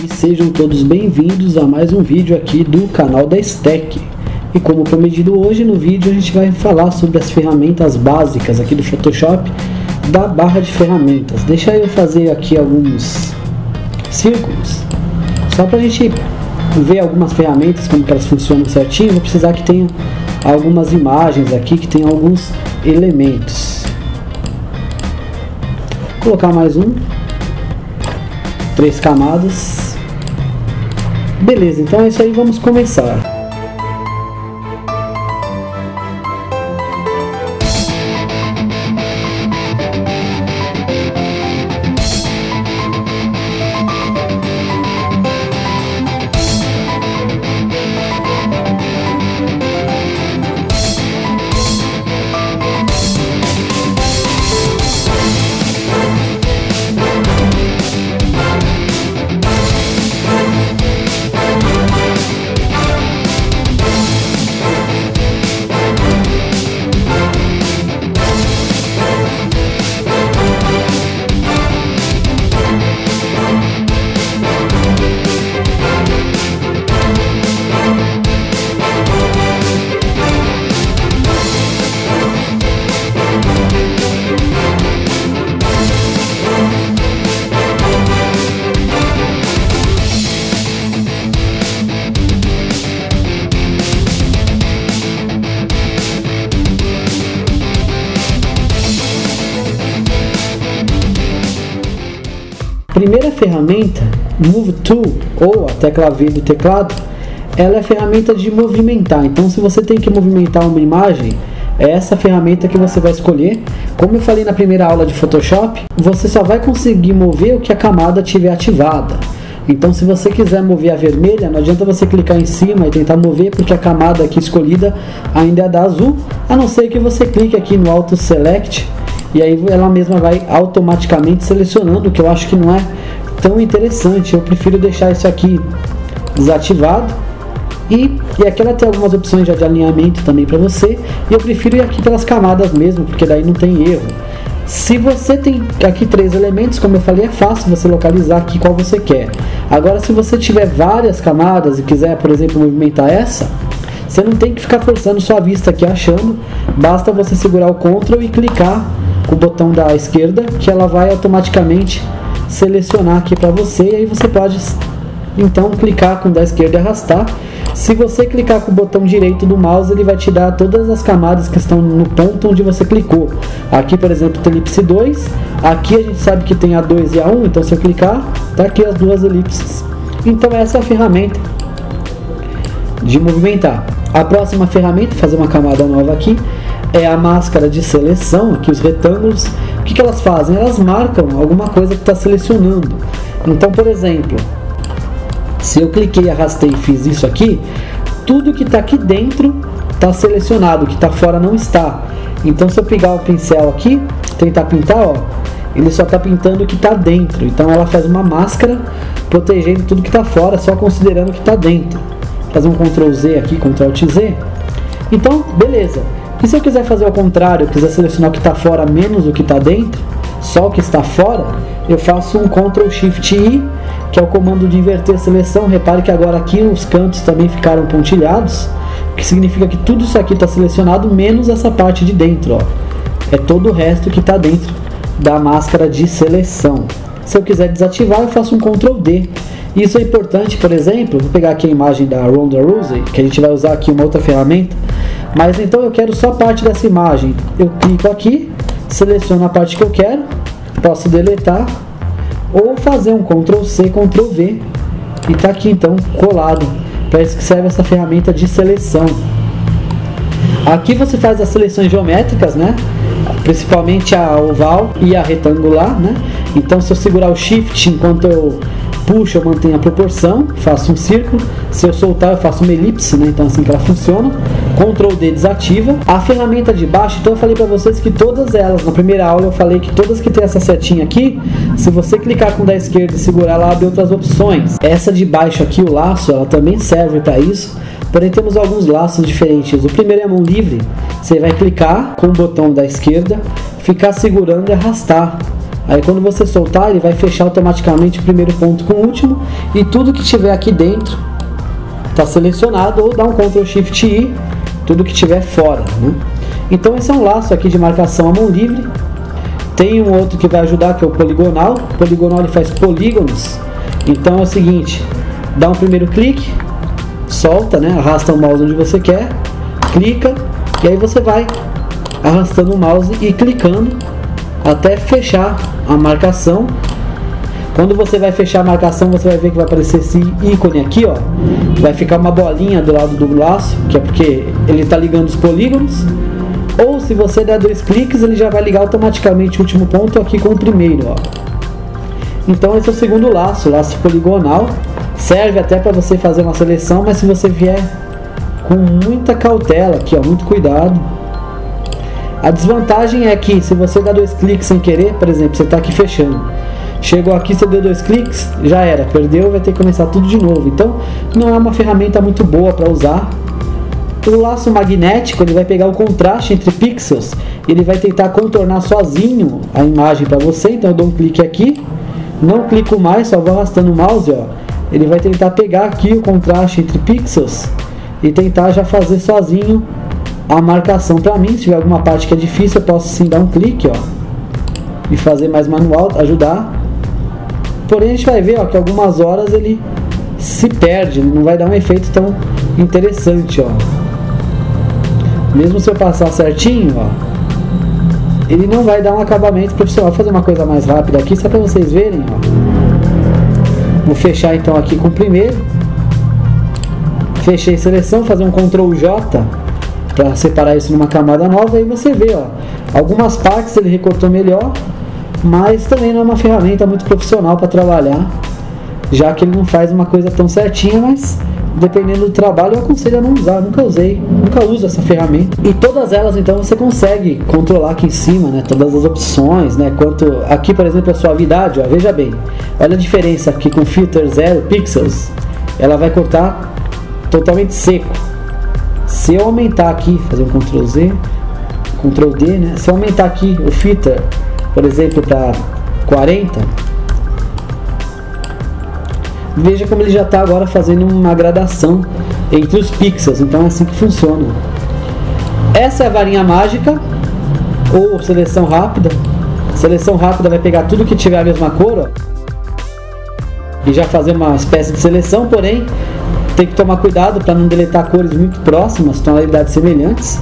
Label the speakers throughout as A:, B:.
A: E sejam todos bem-vindos a mais um vídeo aqui do canal da Stack. E como prometido, hoje no vídeo a gente vai falar sobre as ferramentas básicas aqui do Photoshop da barra de ferramentas. Deixa eu fazer aqui alguns círculos só para a gente ver algumas ferramentas, como que elas funcionam certinho. Vou precisar que tenha algumas imagens aqui, que tenha alguns elementos. Vou colocar mais um, 3 camadas. Beleza, então é isso aí, vamos começar. Primeira ferramenta, Move Tool, ou a tecla V do teclado, ela é a ferramenta de movimentar. Então, se você tem que movimentar uma imagem, é essa ferramenta que você vai escolher. Como eu falei na primeira aula de Photoshop, você só vai conseguir mover o que a camada tiver ativada. Então, se você quiser mover a vermelha, não adianta você clicar em cima e tentar mover, porque a camada aqui escolhida ainda é da azul, a não ser que você clique aqui no Auto Select, e aí ela mesma vai automaticamente selecionando, que eu acho que não é tão interessante. Eu prefiro deixar isso aqui desativado. E aqui ela tem algumas opções já de alinhamento também para você. E eu prefiro ir aqui pelas camadas mesmo, porque daí não tem erro. Se você tem aqui 3 elementos, como eu falei, é fácil você localizar aqui qual você quer. Agora, se você tiver várias camadas e quiser, por exemplo, movimentar essa, você não tem que ficar forçando sua vista aqui achando. Basta você segurar o Ctrl e clicar com o botão da esquerda, que ela vai automaticamente selecionar aqui para você. E aí você pode então clicar com o da esquerda e arrastar. Se você clicar com o botão direito do mouse, ele vai te dar todas as camadas que estão no ponto onde você clicou. Aqui, por exemplo, tem elipse 2. Aqui a gente sabe que tem a 2 e a 1, então se eu clicar, tá aqui as duas elipses. Então essa é a ferramenta de movimentar. A próxima ferramenta, fazer uma camada nova aqui, é a máscara de seleção, aqui os retângulos. O que elas fazem? Elas marcam alguma coisa que está selecionando. Então, por exemplo, se eu cliquei, arrastei e fiz isso aqui, tudo que está aqui dentro está selecionado, o que está fora não está. Então, se eu pegar o pincel aqui, tentar pintar, ó, ele só está pintando o que está dentro. Então, ela faz uma máscara protegendo tudo que está fora, só considerando o que está dentro. Vou fazer um Ctrl Z aqui, Ctrl Z. Então, beleza. E se eu quiser fazer ao contrário, quiser selecionar o que está fora menos o que está dentro, só o que está fora, eu faço um Ctrl Shift I, que é o comando de inverter a seleção. Repare que agora aqui os cantos também ficaram pontilhados, que significa que tudo isso aqui está selecionado, menos essa parte de dentro, ó. É todo o resto que está dentro da máscara de seleção. Se eu quiser desativar, eu faço um Ctrl D. Isso é importante, por exemplo, vou pegar aqui a imagem da Ronda Rousey, que a gente vai usar aqui uma outra ferramenta. Mas então eu quero só parte dessa imagem. Eu clico aqui, seleciono a parte que eu quero, posso deletar ou fazer um Ctrl C, Ctrl V e está aqui então colado. Para isso que serve essa ferramenta de seleção. Aqui você faz as seleções geométricas, né? Principalmente a oval e a retangular, né? Então, se eu segurar o Shift enquanto eu puxo, eu mantenho a proporção, faço um círculo. Se eu soltar, eu faço uma elipse, né? Então, assim que ela funciona. Ctrl D desativa. A ferramenta de baixo, então eu falei para vocês que todas elas, na primeira aula eu falei que todas que tem essa setinha aqui, se você clicar com o da esquerda e segurar, ela abre outras opções. Essa de baixo aqui, o laço, ela também serve para isso. Porém, temos alguns laços diferentes. O primeiro é a mão livre. Você vai clicar com o botão da esquerda, ficar segurando e arrastar. Aí quando você soltar, ele vai fechar automaticamente o primeiro ponto com o último, e tudo que tiver aqui dentro está selecionado, ou dá um Ctrl Shift I, tudo que tiver fora, né? Então esse é um laço aqui de marcação à mão livre. Tem um outro que vai ajudar, que é o poligonal. O poligonal ele faz polígonos. Então é o seguinte, dá um primeiro clique, solta, né? Arrasta o mouse onde você quer, clica, e aí você vai arrastando o mouse e clicando até fechar a marcação. Quando você vai fechar a marcação, você vai ver que vai aparecer esse ícone aqui, ó. Vai ficar uma bolinha do lado do laço, que é porque ele está ligando os polígonos. Ou se você der 2 cliques, ele já vai ligar automaticamente o último ponto aqui com o primeiro, ó. Então esse é o segundo laço, laço poligonal. Serve até para você fazer uma seleção, mas se você vier com muita cautela aqui, ó, muito cuidado. A desvantagem é que se você dá 2 cliques sem querer, por exemplo, você está aqui fechando, chegou aqui, você deu 2 cliques, já era, perdeu, vai ter que começar tudo de novo. Então não é uma ferramenta muito boa para usar. O laço magnético, ele vai pegar o contraste entre pixels, ele vai tentar contornar sozinho a imagem para você. Então eu dou um clique aqui, não clico mais, só vou arrastando o mouse, ó. Ele vai tentar pegar aqui o contraste entre pixels e tentar já fazer sozinho a marcação para mim. Se tiver alguma parte que é difícil, eu posso sim dar um clique, ó, e fazer mais manual, ajudar. Porém a gente vai ver, ó, que algumas horas ele se perde, não vai dar um efeito tão interessante, ó. Mesmo se eu passar certinho, ó, ele não vai dar um acabamento profissional. Vou fazer uma coisa mais rápida aqui, só para vocês verem, ó. Vou fechar então aqui com o primeiro. Fechei seleção, fazer um Ctrl J para separar isso numa camada nova. Aí você vê, ó, algumas partes ele recortou melhor, mas também não é uma ferramenta muito profissional para trabalhar, já que ele não faz uma coisa tão certinha. Mas dependendo do trabalho, eu aconselho a não usar. Nunca usei, nunca uso essa ferramenta. E todas elas, então, você consegue controlar aqui em cima, né? Todas as opções, né? Quanto aqui, por exemplo, a suavidade, ó, veja bem, olha a diferença aqui com filter 0 pixels, ela vai cortar totalmente seco. Se eu aumentar aqui, fazer um Ctrl Z, Ctrl D, né? Se eu aumentar aqui o filter, por exemplo, para 40, veja como ele já está agora fazendo uma gradação entre os pixels. Então é assim que funciona. Essa é a varinha mágica, ou seleção rápida. Seleção rápida vai pegar tudo que tiver a mesma cor, ó, e já fazer uma espécie de seleção. Porém, tem que tomar cuidado para não deletar cores muito próximas, tonalidades semelhantes.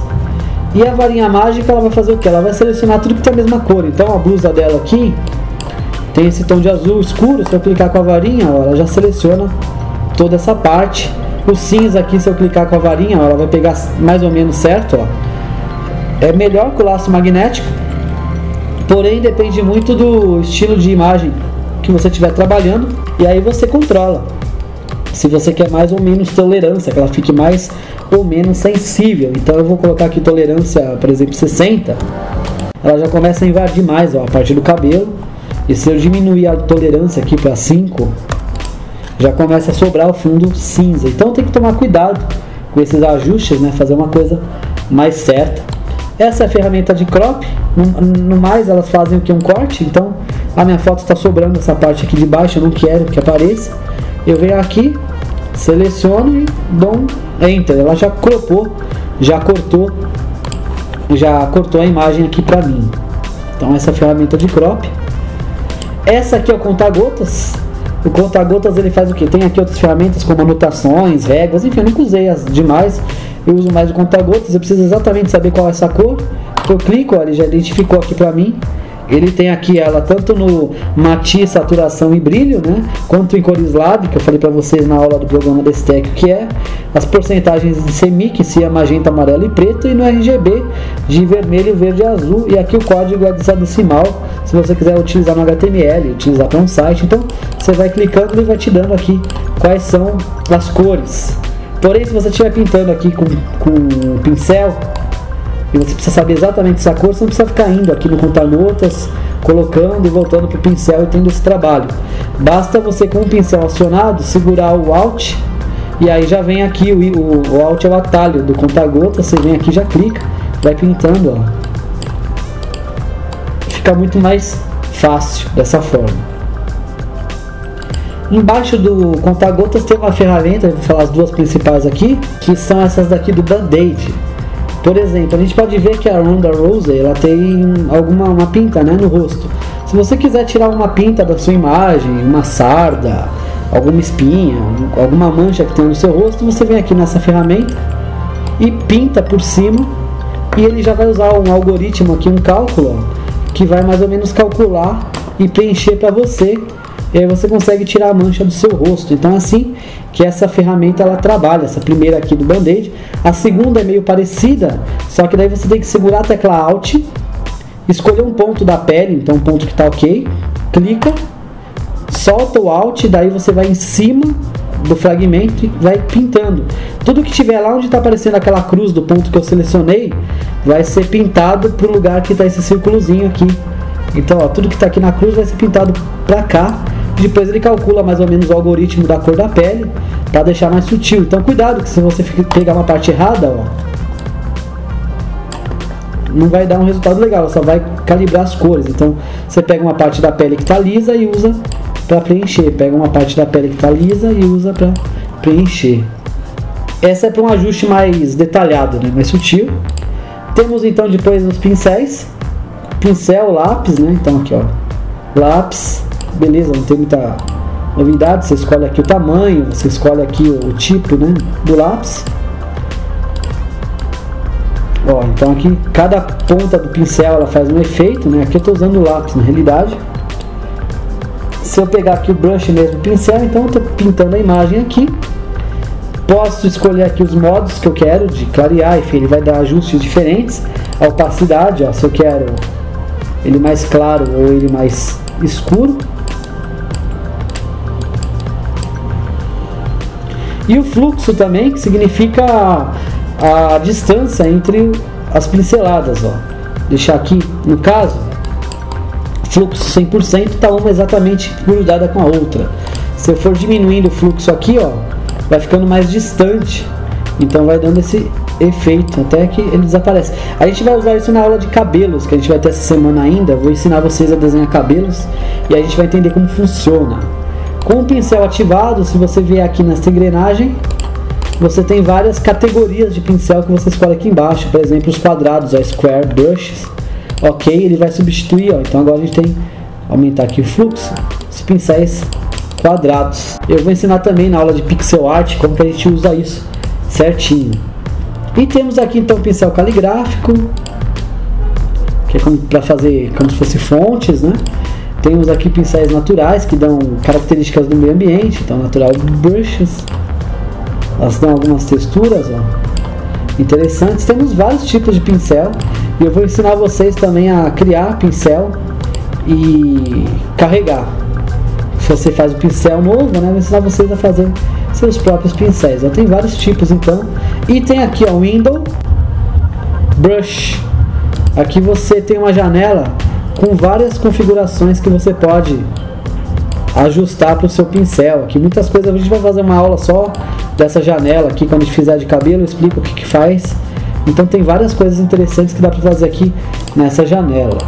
A: E a varinha mágica, ela vai fazer o que? Ela vai selecionar tudo que tem a mesma cor. Então a blusa dela aqui tem esse tom de azul escuro. Se eu clicar com a varinha, ó, ela já seleciona toda essa parte. O cinza aqui, se eu clicar com a varinha, ó, ela vai pegar mais ou menos certo, ó. É melhor que o laço magnético, porém depende muito do estilo de imagem que você estiver trabalhando, e aí você controla se você quer mais ou menos tolerância, que ela fique mais ou menos sensível. Então eu vou colocar aqui tolerância, por exemplo, 60. Ela já começa a invadir mais, ó, a partir do cabelo. E se eu diminuir a tolerância aqui para 5, já começa a sobrar o fundo cinza. Então tem que tomar cuidado com esses ajustes, né? Fazer uma coisa mais certa. Essa é a ferramenta de crop. No mais, elas fazem o que? Um corte. Então a minha foto está sobrando essa parte aqui de baixo, eu não quero que apareça. Eu venho aqui, seleciono e dou um Enter. Ela já cropou, já cortou a imagem aqui para mim. Então essa é a ferramenta de crop. Essa aqui é o conta-gotas. O conta-gotas ele faz o que? Tem aqui outras ferramentas como anotações, réguas, enfim, eu nunca usei as demais. Eu uso mais o conta-gotas. Eu preciso exatamente saber qual é essa cor. Eu clico, ó, ele já identificou aqui para mim. Ele tem aqui ela tanto no matiz, saturação e brilho, né, quanto em cores lab, que eu falei para vocês na aula do programa Destec, que é as porcentagens de CMYK, se é magenta, amarelo e preto, e no RGB de vermelho, verde e azul. E aqui o código é hexadecimal, se você quiser utilizar no HTML, utilizar para um site. Então você vai clicando e ele vai te dando aqui quais são as cores. Porém, se você estiver pintando aqui com um pincel e você precisa saber exatamente essa cor, você não precisa ficar indo aqui no conta-gotas, colocando e voltando para o pincel e tendo esse trabalho. Basta você, com o pincel acionado, segurar o Alt, e aí já vem aqui, o Alt é o atalho do conta-gotas, você vem aqui, já clica, vai pintando, ó. Fica muito mais fácil dessa forma. Embaixo do conta-gotas tem uma ferramenta, vou falar as duas principais aqui, que são essas daqui do Band-Aid. Por exemplo, a gente pode ver que a Ronda Rousey, ela tem uma pinta, né, no rosto. Se você quiser tirar uma pinta da sua imagem, uma sarda, alguma espinha, alguma mancha que tem no seu rosto, você vem aqui nessa ferramenta e pinta por cima, e ele já vai usar um algoritmo aqui, um cálculo, que vai mais ou menos calcular e preencher para você. E aí você consegue tirar a mancha do seu rosto. Então é assim que essa ferramenta ela trabalha. Essa primeira aqui do Band-Aid. A segunda é meio parecida, só que daí você tem que segurar a tecla Alt, escolher um ponto da pele, então um ponto que está ok, clica, solta o Alt, daí você vai em cima do fragmento e vai pintando. Tudo que tiver lá onde está aparecendo aquela cruz do ponto que eu selecionei, vai ser pintado para o lugar que está esse círculozinho aqui. Então ó, tudo que está aqui na cruz vai ser pintado para cá. Depois ele calcula mais ou menos o algoritmo da cor da pele para deixar mais sutil. Então cuidado que se você pegar uma parte errada, ó, não vai dar um resultado legal, só vai calibrar as cores. Então você pega uma parte da pele que está lisa e usa para preencher. Pega uma parte da pele que está lisa e usa para preencher. Essa é para um ajuste mais detalhado, né? Mais sutil. Temos então depois os pincéis. Pincel, lápis, né? Então aqui ó, lápis. Beleza, não tem muita novidade, você escolhe aqui o tamanho, você escolhe aqui o tipo, né, do lápis. Ó, então aqui cada ponta do pincel ela faz um efeito, né? Aqui eu estou usando o lápis na realidade. Se eu pegar aqui o brush mesmo, o pincel, então eu estou pintando a imagem aqui. Posso escolher aqui os modos que eu quero de clarear, enfim, ele vai dar ajustes diferentes. A opacidade, ó, se eu quero ele mais claro ou ele mais escuro. E o fluxo também, que significa a distância entre as pinceladas, ó. Deixar aqui, no caso, fluxo 100%, está uma exatamente grudada com a outra. Se eu for diminuindo o fluxo aqui, ó, vai ficando mais distante. Então vai dando esse efeito até que ele desaparece. A gente vai usar isso na aula de cabelos, que a gente vai ter essa semana ainda. Vou ensinar vocês a desenhar cabelos e a gente vai entender como funciona. Com o pincel ativado, se você vier aqui nessa engrenagem, você tem várias categorias de pincel que você escolhe aqui embaixo. Por exemplo, os quadrados, ó, Square Brushes. Ok, ele vai substituir, ó. Então agora a gente tem que aumentar aqui o fluxo, os pincéis quadrados. Eu vou ensinar também na aula de Pixel Art como que a gente usa isso certinho. E temos aqui então o pincel caligráfico, que é para fazer como se fosse fontes, né? Temos aqui pincéis naturais que dão características do meio ambiente, então natural brushes, elas dão algumas texturas, ó, interessantes. Temos vários tipos de pincel e eu vou ensinar vocês também a criar pincel e carregar. Se você faz um pincel novo, né, eu vou ensinar vocês a fazer seus próprios pincéis. Já tem vários tipos então. E tem aqui ó, Window Brush. Aqui você tem uma janela com várias configurações que você pode ajustar para o seu pincel. Aqui muitas coisas, a gente vai fazer uma aula só dessa janela aqui, quando a gente fizer de cabelo eu explico o que que faz. Então tem várias coisas interessantes que dá para fazer aqui nessa janela.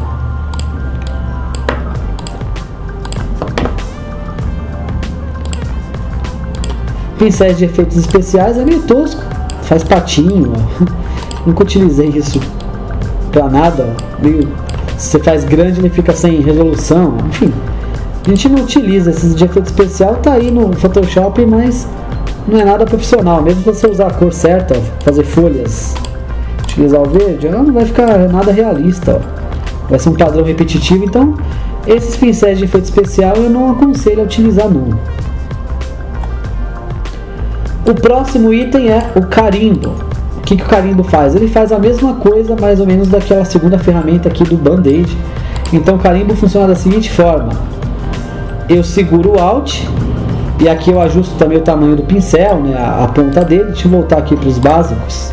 A: Pincéis de efeitos especiais é meio tosco, faz patinho, ó. Nunca utilizei isso pra nada, ó. Meio, se você faz grande ele fica sem resolução, enfim, a gente não utiliza esses de efeito especial, tá aí no Photoshop, mas não é nada profissional. Mesmo se você usar a cor certa, fazer folhas, utilizar o verde, não vai ficar nada realista, ó. Vai ser um padrão repetitivo. Então esses pincéis de efeito especial eu não aconselho a utilizar não. O próximo item é o carimbo. O que o carimbo faz? Ele faz a mesma coisa mais ou menos daquela segunda ferramenta aqui do Band-Aid. Então o carimbo funciona da seguinte forma: eu seguro o Alt e aqui eu ajusto também o tamanho do pincel, né, a ponta dele. Deixa eu voltar aqui para os básicos,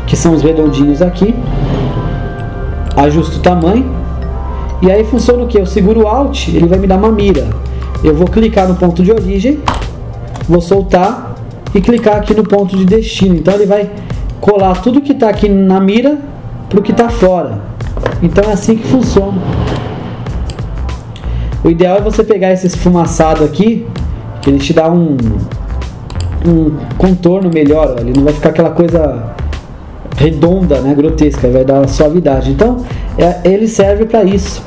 A: que são os redondinhos aqui. Ajusto o tamanho e aí funciona o que? Eu seguro o Alt, ele vai me dar uma mira. Eu vou clicar no ponto de origem, vou soltar e clicar aqui no ponto de destino. Então ele vai colar tudo que está aqui na mira para o que está fora. Então é assim que funciona O ideal é você pegar esse esfumaçado aqui, que ele te dá um contorno melhor, ó. Ele não vai ficar aquela coisa redonda, né, grotesca, vai dar suavidade. Então ele serve para isso.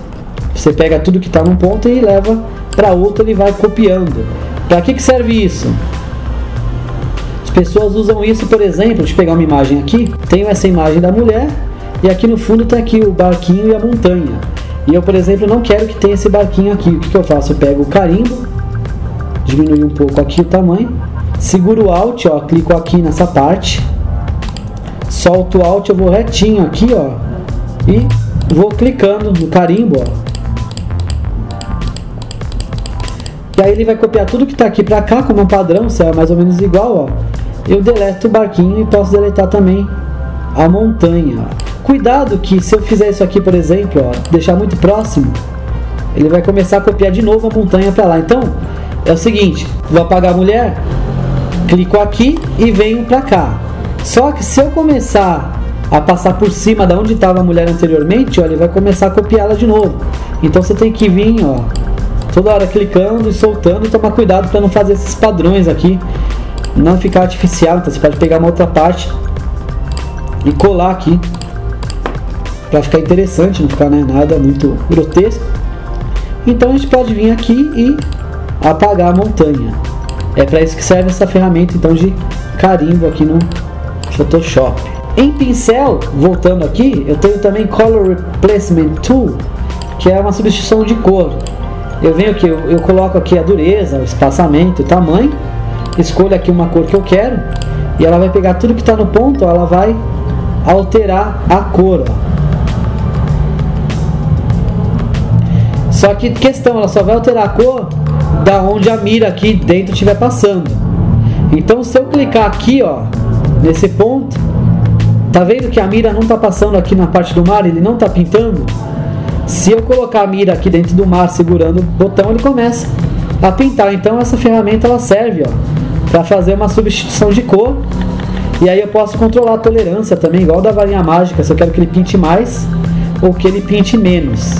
A: Você pega tudo que está num ponto e leva para outro, ele vai copiando. Para que serve isso? As pessoas usam isso, por exemplo, deixa eu pegar uma imagem aqui, tenho essa imagem da mulher e aqui no fundo está aqui o barquinho e a montanha. E eu, por exemplo, não quero que tenha esse barquinho aqui. O que eu faço? Eu pego o carimbo, diminuo um pouco aqui o tamanho, seguro o Alt, ó, clico aqui nessa parte, solto o Alt, eu vou retinho aqui, ó, e vou clicando no carimbo, ó. E aí ele vai copiar tudo que está aqui para cá como um padrão, se é mais ou menos igual, ó. Eu deleto o barquinho e posso deletar também a montanha. Cuidado que se eu fizer isso aqui, por exemplo, ó, deixar muito próximo, ele vai começar a copiar de novo a montanha para lá. Então, é o seguinte, vou apagar a mulher, clico aqui e venho para cá. Só que se eu começar a passar por cima da onde estava a mulher anteriormente, ó, ele vai começar a copiá-la de novo. Então você tem que vir, ó, toda hora clicando e soltando e tomar cuidado para não fazer esses padrões aqui, não ficar artificial. Então você pode pegar uma outra parte e colar aqui para ficar interessante, não ficar, né, nada muito grotesco. Então a gente pode vir aqui e apagar a montanha. É para isso que serve essa ferramenta então de carimbo aqui no Photoshop. Em pincel, voltando aqui, eu tenho também Color Replacement Tool, que é uma substituição de cor. Eu venho aqui, eu coloco aqui a dureza, o espaçamento, o tamanho, escolho aqui uma cor que eu quero e ela vai pegar tudo que está no ponto, ela vai alterar a cor, ó. Só que questão, ela só vai alterar a cor da onde a mira aqui dentro estiver passando. Então se eu clicar aqui, ó, nesse ponto, tá vendo que a mira não está passando aqui na parte do mar, ele não está pintando? Se eu colocar a mira aqui dentro do mar segurando o botão, ele começa a pintar. Então essa ferramenta ela serve, ó, para fazer uma substituição de cor. E aí eu posso controlar a tolerância também, igual da varinha mágica, se eu quero que ele pinte mais ou que ele pinte menos.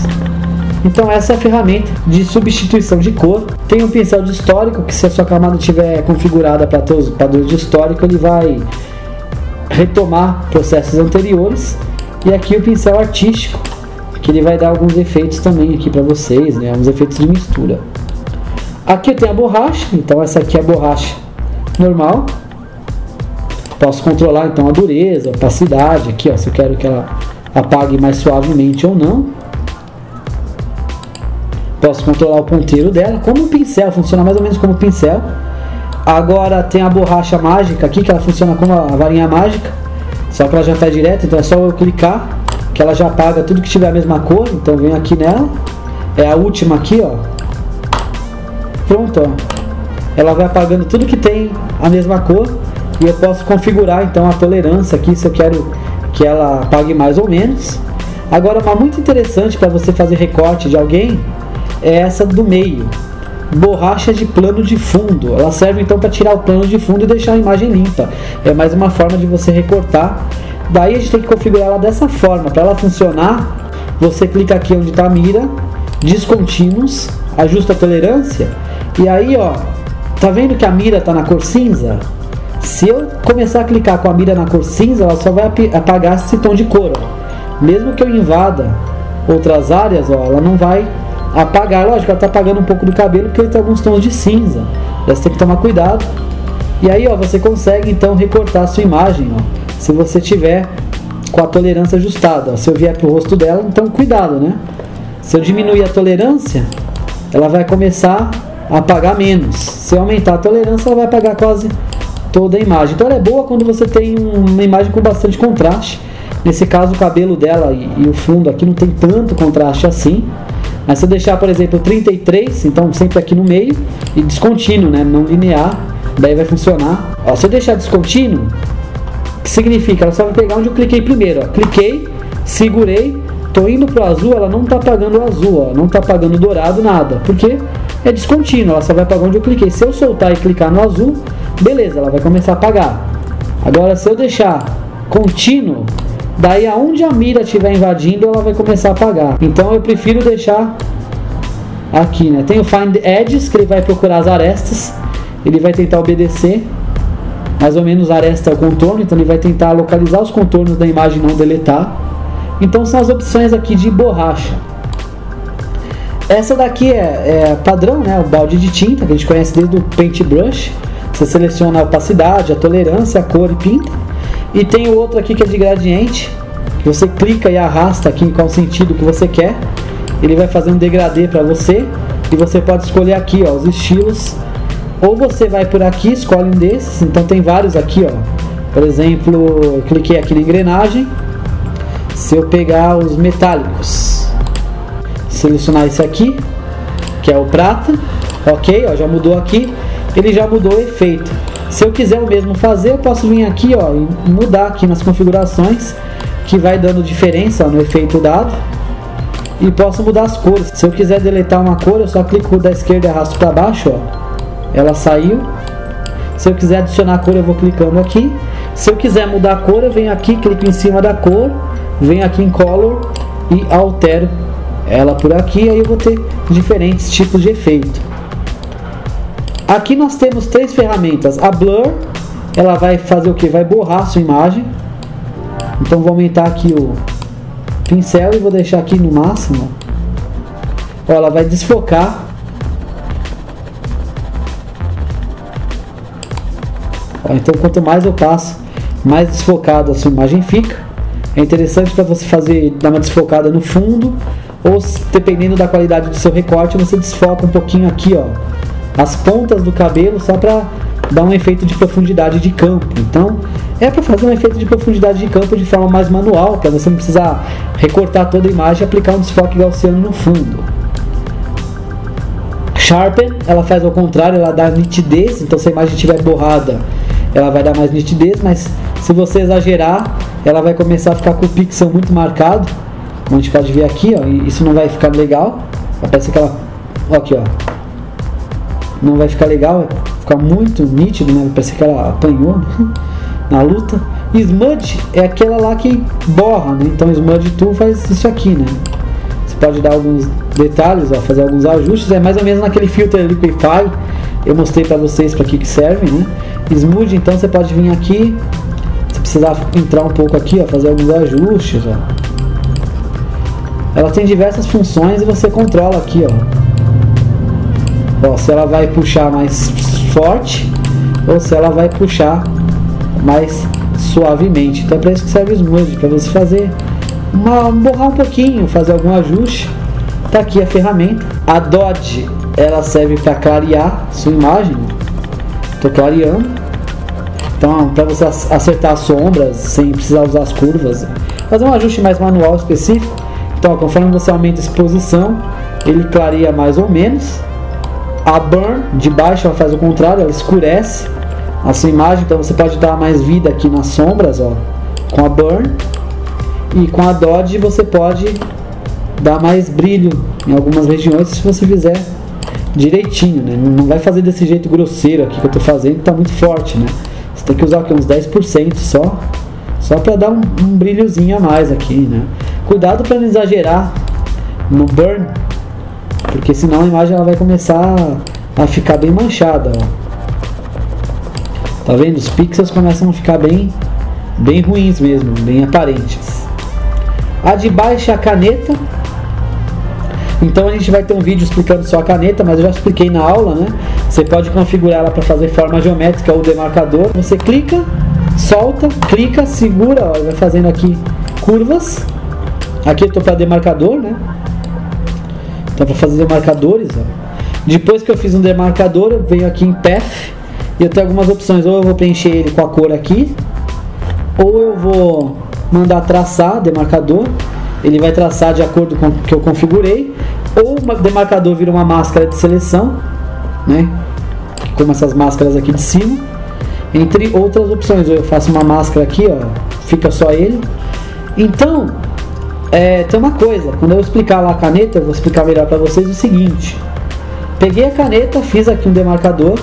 A: Então essa é a ferramenta de substituição de cor. Tem um pincel de histórico, que se a sua camada estiver configurada para ter os padrões de histórico, ele vai retomar processos anteriores. E aqui o pincel artístico, que ele vai dar alguns efeitos também aqui para vocês, né? Alguns efeitos de mistura. Aqui eu tenho a borracha, então essa aqui é a borracha normal. Posso controlar então a dureza, a opacidade, aqui, ó, se eu quero que ela apague mais suavemente ou não. Posso controlar o ponteiro dela, como um pincel, funciona mais ou menos como um pincel. Agora tem a borracha mágica aqui, que ela funciona como a varinha mágica, só que ela já está direto, então é só eu clicar que ela já apaga tudo que tiver a mesma cor. Então venho aqui nela, é a última aqui, ó, pronto, ó, ela vai apagando tudo que tem a mesma cor. E eu posso configurar então a tolerância aqui, se eu quero que ela apague mais ou menos. Agora uma muito interessante para você fazer recorte de alguém é essa do meio, borracha de plano de fundo. Ela serve então para tirar o plano de fundo e deixar a imagem limpa. É mais uma forma de você recortar. Daí a gente tem que configurar ela dessa forma. Para ela funcionar, você clica aqui onde está a mira, descontínuos, ajusta a tolerância, e aí, ó, tá vendo que a mira está na cor cinza? Se eu começar a clicar com a mira na cor cinza, ela só vai apagar esse tom de cor, ó. Mesmo que eu invada outras áreas, ó, ela não vai apagar. Lógico, ela está apagando um pouco do cabelo porque ele tem alguns tons de cinza. Você tem que tomar cuidado. E aí, ó, você consegue então recortar a sua imagem, ó, se você tiver com a tolerância ajustada. Ó. Se eu vier para o rosto dela, então cuidado, né? Se eu diminuir a tolerância, ela vai começar a apagar menos. Se eu aumentar a tolerância, ela vai apagar quase toda a imagem. Então ela é boa quando você tem uma imagem com bastante contraste. Nesse caso o cabelo dela e o fundo aqui não tem tanto contraste assim. Mas se eu deixar, por exemplo, 33, então sempre aqui no meio, e descontínuo, né, não linear, daí vai funcionar. Ó, se eu deixar descontínuo, o que significa? Ela só vai pegar onde eu cliquei primeiro. Ó. Cliquei, segurei, tô indo pro azul, ela não tá apagando o azul, ó, não tá apagando o dourado, nada. Porque é descontínuo, ela só vai apagar onde eu cliquei. Se eu soltar e clicar no azul, beleza, ela vai começar a apagar. Agora se eu deixar contínuo, daí aonde a mira estiver invadindo, ela vai começar a apagar. Então eu prefiro deixar aqui, né? Tem o Find Edges, que ele vai procurar as arestas, ele vai tentar obedecer mais ou menos a aresta ao contorno, então ele vai tentar localizar os contornos da imagem e não deletar. Então são as opções aqui de borracha. Essa daqui é padrão, né? O balde de tinta, que a gente conhece desde o Paintbrush. Você seleciona a opacidade, a tolerância, a cor e pinta. E tem o outro aqui que é de gradiente, que você clica e arrasta aqui em qual sentido que você quer. Ele vai fazer um degradê para você, e você pode escolher aqui, ó, os estilos. Ou você vai por aqui, escolhe um desses. Então tem vários aqui, ó. Por exemplo, eu cliquei aqui na engrenagem. Se eu pegar os metálicos, selecionar esse aqui, que é o prata, ok, ó, já mudou aqui. Ele já mudou o efeito. Se eu quiser o mesmo fazer, eu posso vir aqui, ó, e mudar aqui nas configurações, que vai dando diferença, ó, no efeito dado. E posso mudar as cores. Se eu quiser deletar uma cor, eu só clico da esquerda e arrasto para baixo, ó. Ela saiu. Se eu quiser adicionar a cor, eu vou clicando aqui. Se eu quiser mudar a cor, eu venho aqui, clico em cima da cor, venho aqui em Color e altero ela por aqui. Aí eu vou ter diferentes tipos de efeito. Aqui nós temos 3 ferramentas. A Blur, ela vai fazer o que? Vai borrar a sua imagem. Então vou aumentar aqui o pincel e vou deixar aqui no máximo. Ó, ela vai desfocar. Ó, então quanto mais eu passo, mais desfocada a sua imagem fica. É interessante para você dar uma desfocada no fundo, ou dependendo da qualidade do seu recorte, você desfoca um pouquinho aqui, ó, as pontas do cabelo, só para dar um efeito de profundidade de campo. Então é para fazer um efeito de profundidade de campo de forma mais manual, para você não precisar recortar toda a imagem e aplicar um desfoque gaussiano no fundo. Sharpen, ela faz ao contrário, ela dá nitidez. Então se a imagem estiver borrada, ela vai dar mais nitidez, mas se você exagerar, ela vai começar a ficar com o pixel muito marcado, como a gente pode ver aqui, ó, e isso não vai ficar legal. Parece que ela, ó, aqui, ó, não vai ficar legal, vai ficar muito nítido, né? Parece que ela apanhou na luta. E Smudge é aquela lá que borra, né? Então Smudge Tool faz isso aqui, né? Você pode dar alguns detalhes, ó, fazer alguns ajustes. É mais ou menos naquele filtro Liquify, eu mostrei para vocês para que serve, né? Smudge, então você pode vir aqui, se precisar entrar um pouco aqui, ó, fazer alguns ajustes, ó. Ela tem diversas funções e você controla aqui, ó, se ela vai puxar mais forte ou se ela vai puxar mais suavemente. Então é para isso que serve o Smudge, para você fazer borrar um pouquinho, fazer algum ajuste. Tá aqui a ferramenta. A Dodge, ela serve para clarear sua imagem. Estou clareando. Então, para você acertar as sombras sem precisar usar as curvas, fazer um ajuste mais manual específico. Então, conforme você aumenta a exposição, ele clareia mais ou menos. A Burn, de baixo, ela faz o contrário, ela escurece a sua imagem. Então você pode dar mais vida aqui nas sombras, ó, com a Burn. E com a Dodge você pode dar mais brilho em algumas regiões, se você fizer direitinho, né? Não vai fazer desse jeito grosseiro aqui que eu estou fazendo, que está muito forte, né? Você tem que usar aqui uns 10% só para dar um brilhozinho a mais aqui, né? Cuidado para não exagerar no Burn, porque senão a imagem ela vai começar a ficar bem manchada, ó. Tá vendo? Os pixels começam a ficar bem ruins mesmo, bem aparentes. A de baixo é a caneta. Então a gente vai ter um vídeo explicando só a caneta, mas eu já expliquei na aula, né? Você pode configurar ela para fazer forma geométrica ou demarcador. Você clica, solta, clica, segura, ó, vai fazendo aqui curvas. Aqui eu estou para demarcador, né? Então para fazer demarcadores, ó. Depois que eu fiz um demarcador, eu venho aqui em Path e eu tenho algumas opções. Ou eu vou preencher ele com a cor aqui, ou eu vou mandar traçar demarcador. Ele vai traçar de acordo com o que eu configurei. Ou o demarcador vira uma máscara de seleção, né? Como essas máscaras aqui de cima. Entre outras opções. Ou eu faço uma máscara aqui, ó, fica só ele. Então, tem uma coisa. Quando eu explicar lá a caneta, eu vou explicar melhor para vocês o seguinte. Peguei a caneta, fiz aqui um demarcador.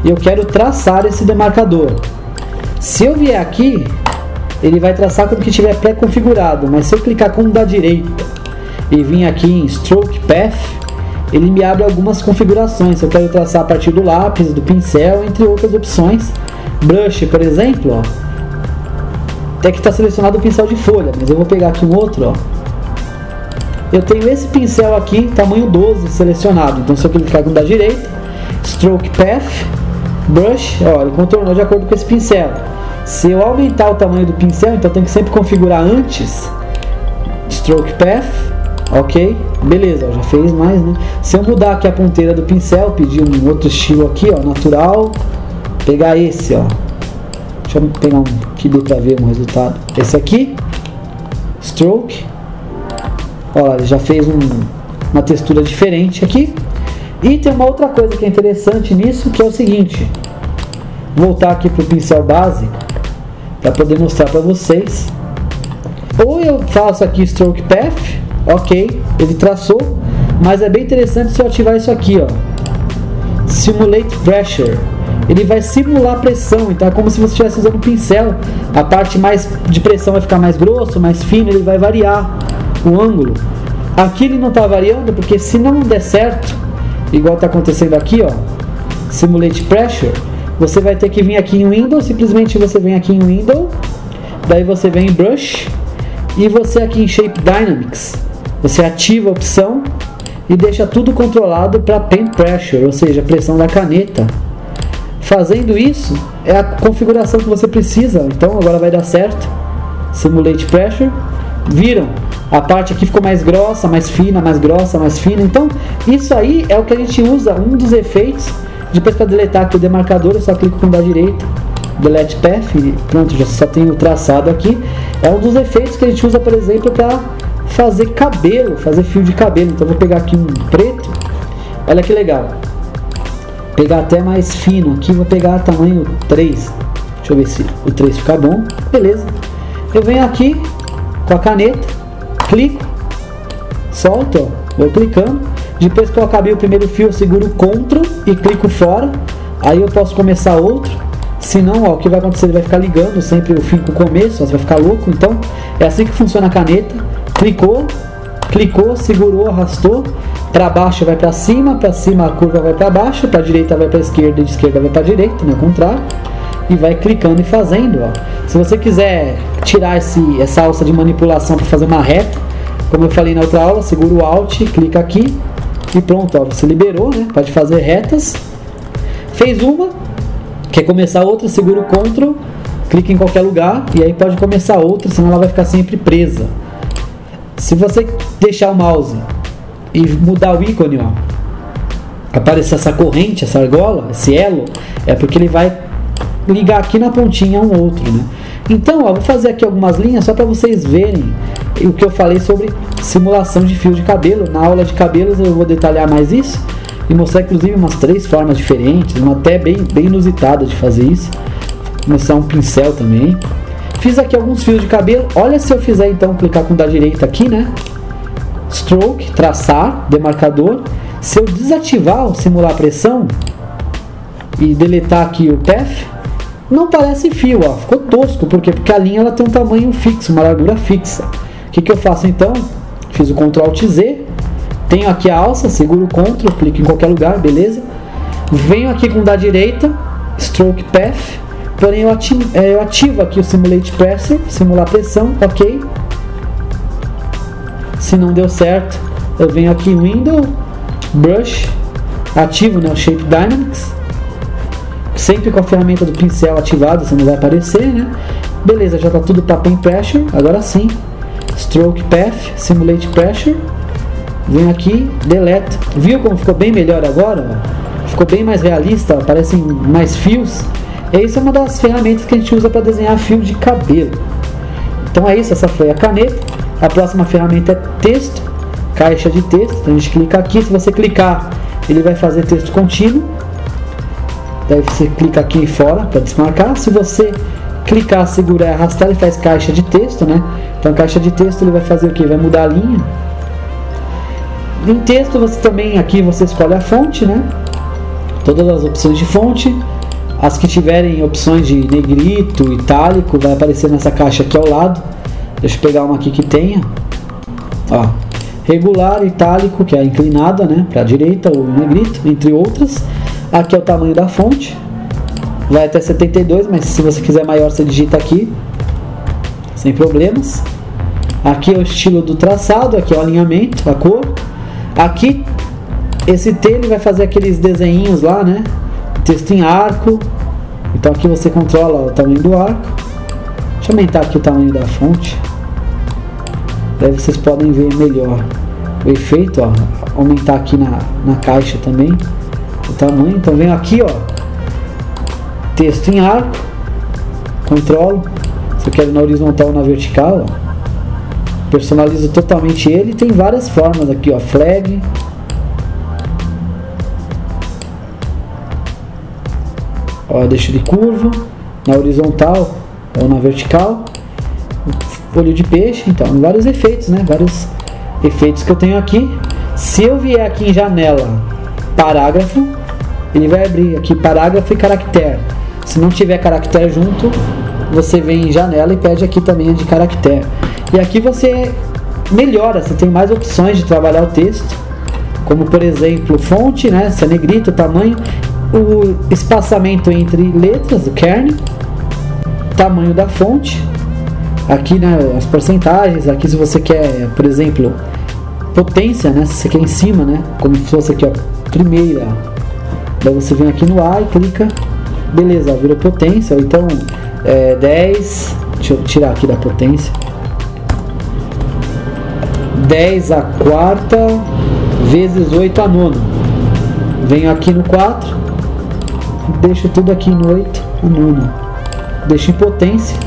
A: E eu quero traçar esse demarcador. Se eu vier aqui, ele vai traçar como que estiver pré-configurado, mas se eu clicar como da direita e vim aqui em Stroke Path, ele me abre algumas configurações. Se eu quero traçar a partir do lápis, do pincel, entre outras opções. Brush, por exemplo, ó, até que está selecionado o pincel de folha, mas eu vou pegar aqui um outro, ó. Eu tenho esse pincel aqui, tamanho 12, selecionado. Então se eu clicar com da direita, Stroke Path, Brush, ó, ele contornou de acordo com esse pincel. Se eu aumentar o tamanho do pincel, então eu tenho que sempre configurar antes Stroke Path, ok, beleza, ó, já fez mais, né? Se eu mudar aqui a ponteira do pincel, pedir um outro estilo aqui, ó, natural, pegar esse, ó, deixa eu pegar um que dê pra ver um resultado. Esse aqui, Stroke, ó, ele já fez uma textura diferente aqui. E tem uma outra coisa que é interessante nisso, que é o seguinte, voltar aqui pro pincel básico para poder mostrar para vocês. Ou eu faço aqui Stroke Path, ok, ele traçou, mas é bem interessante se eu ativar isso aqui, ó, Simulate Pressure. Ele vai simular pressão, então é como se você estivesse usando o pincel. A parte mais de pressão vai ficar mais grosso, mais fino, ele vai variar o ângulo. Aqui ele não está variando, porque se não der certo, igual está acontecendo aqui, ó, Simulate Pressure, você vai ter que vir aqui em Window, simplesmente você vem aqui em Window, daí você vem em Brush, e você aqui em Shape Dynamics, você ativa a opção e deixa tudo controlado para Pen Pressure, ou seja, pressão da caneta. Fazendo isso, é a configuração que você precisa, então agora vai dar certo. Simulate Pressure, viram? A parte aqui ficou mais grossa, mais fina, mais grossa, mais fina. Então, isso aí é o que a gente usa, um dos efeitos. Depois, para deletar aqui o demarcador, eu só clico com o da direita, Delete Path, e pronto, já só tenho o traçado aqui. É um dos efeitos que a gente usa, por exemplo, para fazer cabelo, fazer fio de cabelo. Então, eu vou pegar aqui um preto, olha que legal. Pegar até mais fino aqui, vou pegar tamanho 3. Deixa eu ver se o 3 fica bom. Beleza. Eu venho aqui com a caneta, clico, solto, ó, vou clicando. Depois que eu acabei o primeiro fio, eu seguro o Ctrl e clico fora. Aí eu posso começar outro. Senão, ó, o que vai acontecer? Ele vai ficar ligando sempre o fim com o começo, ó, você vai ficar louco. Então, é assim que funciona a caneta. Clicou, segurou, arrastou. Para baixo vai para cima a curva vai para baixo, para a direita vai para a esquerda, de esquerda vai para a direita, não é o contrário. E vai clicando e fazendo, ó. Se você quiser tirar essa alça de manipulação para fazer uma reta, como eu falei na outra aula, segura o Alt, clica aqui e pronto, ó, você liberou, né? Pode fazer retas. Fez uma, quer começar outra, segura o Ctrl, clica em qualquer lugar e aí pode começar outra, senão ela vai ficar sempre presa. Se você deixar o mouse e mudar o ícone, ó, aparecer essa corrente, essa argola, esse elo, é porque ele vai ligar aqui na pontinha um outro, né? Então, ó, vou fazer aqui algumas linhas só para vocês verem o que eu falei sobre simulação de fio de cabelo. Na aula de cabelos eu vou detalhar mais isso e mostrar inclusive umas 3 formas diferentes, uma até bem inusitada de fazer isso. Vou mostrar um pincel também. Fiz aqui alguns fios de cabelo. Olha, se eu fizer então, clicar com o da direita aqui, né? Stroke, traçar, demarcador. Se eu desativar o simular pressão e deletar aqui o Path, não parece fio, ó, ficou tosco. Por quê? Porque a linha ela tem um tamanho fixo, uma largura fixa. O que eu faço então? Fiz o Ctrl Alt Z, tenho aqui a alça, seguro o Ctrl, clico em qualquer lugar, beleza? Venho aqui com o da direita, Stroke Path, porém eu ativo aqui o Simulate Pressure, simular pressão, ok? Se não deu certo, eu venho aqui em Window, Brush, ativo, né, o Shape Dynamics, sempre com a ferramenta do pincel ativada, você não vai aparecer, né? Beleza, já está tudo para Pen Pressure, agora sim, Stroke Path, Simulate Pressure, venho aqui, Delete, viu como ficou bem melhor agora? Ficou bem mais realista, aparecem mais fios. Essa é uma das ferramentas que a gente usa para desenhar fio de cabelo. Então é isso, essa foi a caneta. A próxima ferramenta é texto, caixa de texto. A gente clica aqui, se você clicar, ele vai fazer texto contínuo. Daí você clica aqui fora para desmarcar. Se você clicar, segurar e arrastar, ele faz caixa de texto, né? Então caixa de texto ele vai fazer o que? Vai mudar a linha. Em texto você também, aqui você escolhe a fonte, né? Todas as opções de fonte. As que tiverem opções de negrito, itálico, vai aparecer nessa caixa aqui ao lado. Deixa eu pegar uma aqui que tenha. Ó, regular, itálico, que é a inclinada, né, para a direita, ou negrito, entre outras. Aqui é o tamanho da fonte, vai até 72, mas se você quiser maior, você digita aqui, sem problemas. Aqui é o estilo do traçado, aqui é o alinhamento, a cor. Aqui, esse T ele vai fazer aqueles desenhinhos lá, né, texto em arco. Então aqui você controla o tamanho do arco. Deixa eu aumentar aqui o tamanho da fonte. Daí vocês podem ver melhor o efeito, ó. Aumentar aqui na caixa também o tamanho. Então venho aqui, ó, texto em arco, controlo. Se eu quero na horizontal ou na vertical, ó, personalizo totalmente ele. Tem várias formas aqui, ó, flag. Ó, deixo de curvo, na horizontal ou na vertical. Olho de peixe, então, vários efeitos, né? Vários efeitos que eu tenho aqui. Se eu vier aqui em janela, parágrafo, ele vai abrir aqui parágrafo e caractere. Se não tiver caractere junto, você vem em janela e pede aqui também a de caractere. E aqui você melhora, você tem mais opções de trabalhar o texto, como por exemplo, fonte, né? Se é negrito, tamanho, o espaçamento entre letras, o kernel, tamanho da fonte. Aqui, né, as porcentagens, aqui se você quer, por exemplo, potência, né, se você quer em cima, né, como se fosse aqui, ó, primeira, daí você vem aqui no A e clica, beleza, ó, virou potência, ou então 10, deixa eu tirar aqui da potência, 10 a quarta vezes 8 a nona, venho aqui no 4, deixo tudo aqui no 8 a nona, deixo em potência.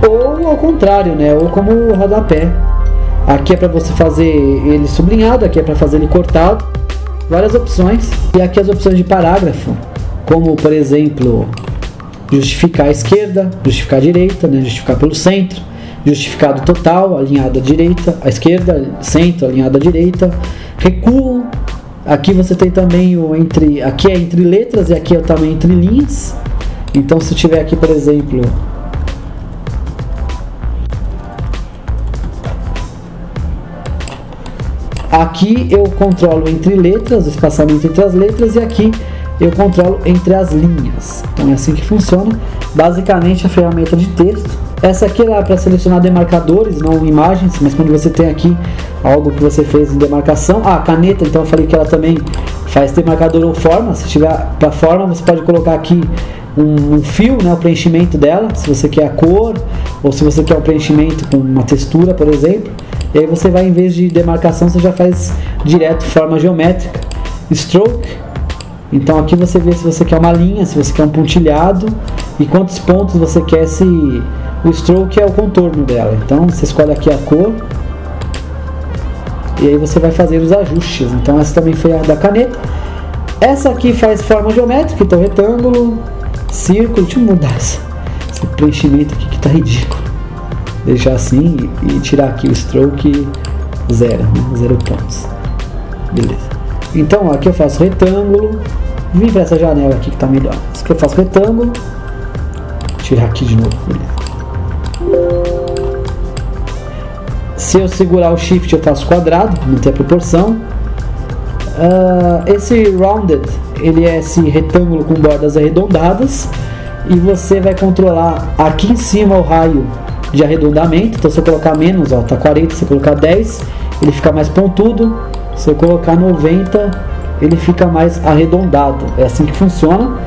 A: Ou ao contrário, né? Ou como o rodapé. Aqui é para você fazer ele sublinhado, aqui é para fazer ele cortado. Várias opções. E aqui as opções de parágrafo, como por exemplo, justificar à esquerda, justificar à direita, né? Justificar pelo centro, justificado total, alinhado à direita, à esquerda, centro, alinhado à direita, recuo. Aqui você tem também o entre, aqui é entre letras e aqui é o tamanho entre linhas. Então se eu tiver aqui, por exemplo, aqui eu controlo entre letras, o espaçamento entre as letras, e aqui eu controlo entre as linhas. Então é assim que funciona basicamente a ferramenta de texto. Essa aqui é para selecionar demarcadores, não imagens, mas quando você tem aqui algo que você fez em demarcação, a caneta, então eu falei que ela também faz demarcador ou forma. Se tiver para forma, você pode colocar aqui um fio, né, o preenchimento dela, se você quer a cor, ou se você quer o preenchimento com uma textura, por exemplo. E aí você vai, em vez de demarcação, você já faz direto forma geométrica. Stroke, então aqui você vê se você quer uma linha, se você quer um pontilhado e quantos pontos você quer. Se o stroke é o contorno dela, então você escolhe aqui a cor e aí você vai fazer os ajustes. Então essa também foi a da caneta. Essa aqui faz forma geométrica, então retângulo, círculo. Deixa eu mudar esse preenchimento aqui que tá ridículo, deixar assim e tirar aqui o stroke 0, né? 0 pontos, beleza. Então ó, aqui eu faço retângulo, vim para essa janela aqui que tá melhor. Aqui eu faço retângulo, tirar aqui de novo, beleza. Se eu segurar o shift eu faço quadrado, manter a proporção. Esse rounded, ele é esse retângulo com bordas arredondadas, e você vai controlar aqui em cima o raio de arredondamento. Então se eu colocar menos, ó, tá 40, se eu colocar 10 ele fica mais pontudo, se eu colocar 90 ele fica mais arredondado. É assim que funciona.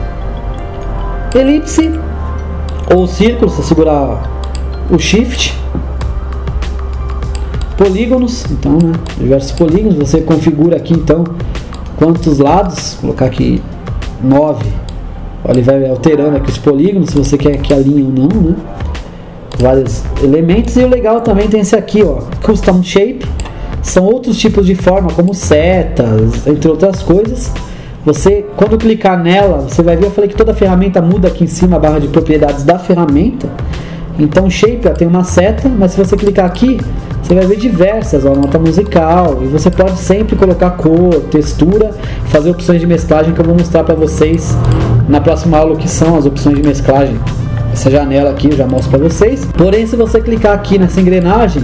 A: Elipse ou círculo, se eu segurar o shift. Polígonos, então, né, diversos polígonos, você configura aqui então quantos lados, vou colocar aqui 9, olha, ele vai alterando aqui os polígonos, se você quer que alinhe ou não, né, vários elementos. E o legal também tem esse aqui, ó, Custom Shape, são outros tipos de forma, como setas, entre outras coisas. Você, quando clicar nela, você vai ver, eu falei que toda ferramenta muda aqui em cima a barra de propriedades da ferramenta. Então Shape, ó, tem uma seta, mas se você clicar aqui, você vai ver diversas, ó, nota musical, e você pode sempre colocar cor, textura, fazer opções de mesclagem que eu vou mostrar para vocês na próxima aula, que são as opções de mesclagem. Essa janela aqui eu já mostro para vocês. Porém, se você clicar aqui nessa engrenagem,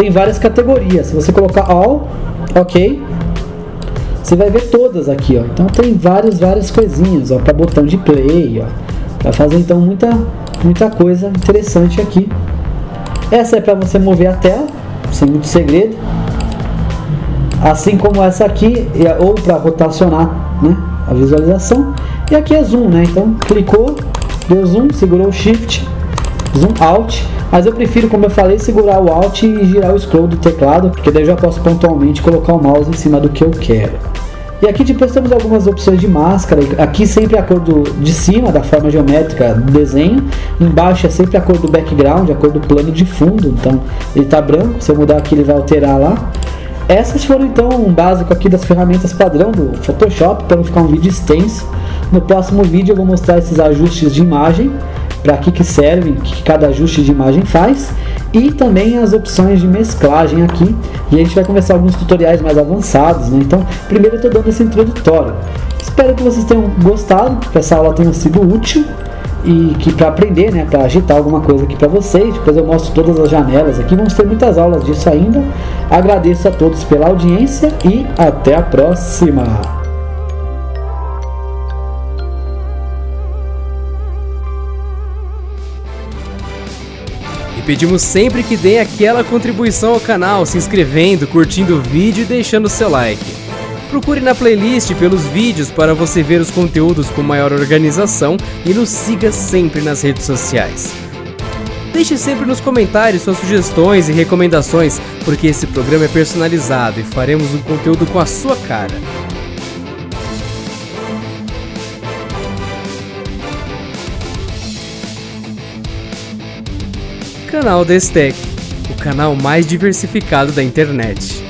A: tem várias categorias. Se você colocar All, ok, você vai ver todas aqui, ó. Então tem várias coisinhas, ó, para botão de play, ó, para fazer então muita coisa interessante aqui. Essa é para você mover a tela, sem muito segredo. Assim como essa aqui, ou para rotacionar, né, a visualização. E aqui é zoom, né? Então clicou, deu zoom, segurou o Shift, zoom Alt. Mas eu prefiro, como eu falei, segurar o Alt e girar o scroll do teclado, porque daí eu já posso pontualmente colocar o mouse em cima do que eu quero. E aqui depois temos algumas opções de máscara. Aqui sempre a cor de cima, da forma geométrica do desenho. Embaixo é sempre a cor do background, a cor do plano de fundo. Então ele está branco, se eu mudar aqui ele vai alterar lá. Essas foram então um básico aqui das ferramentas padrão do Photoshop, para não ficar um vídeo extenso. No próximo vídeo eu vou mostrar esses ajustes de imagem, para que servem, o que cada ajuste de imagem faz, e também as opções de mesclagem aqui, e a gente vai começar alguns tutoriais mais avançados, né? Então primeiro eu estou dando esse introdutório. Espero que vocês tenham gostado, que essa aula tenha sido útil, e que para aprender, né, para agitar alguma coisa aqui para vocês. Depois eu mostro todas as janelas aqui, vamos ter muitas aulas disso ainda. Agradeço a todos pela audiência e até a próxima!
B: E pedimos sempre que deem aquela contribuição ao canal, se inscrevendo, curtindo o vídeo e deixando seu like. Procure na playlist pelos vídeos para você ver os conteúdos com maior organização e nos siga sempre nas redes sociais. Deixe sempre nos comentários suas sugestões e recomendações, porque esse programa é personalizado e faremos um conteúdo com a sua cara. Canal Destec, o canal mais diversificado da internet.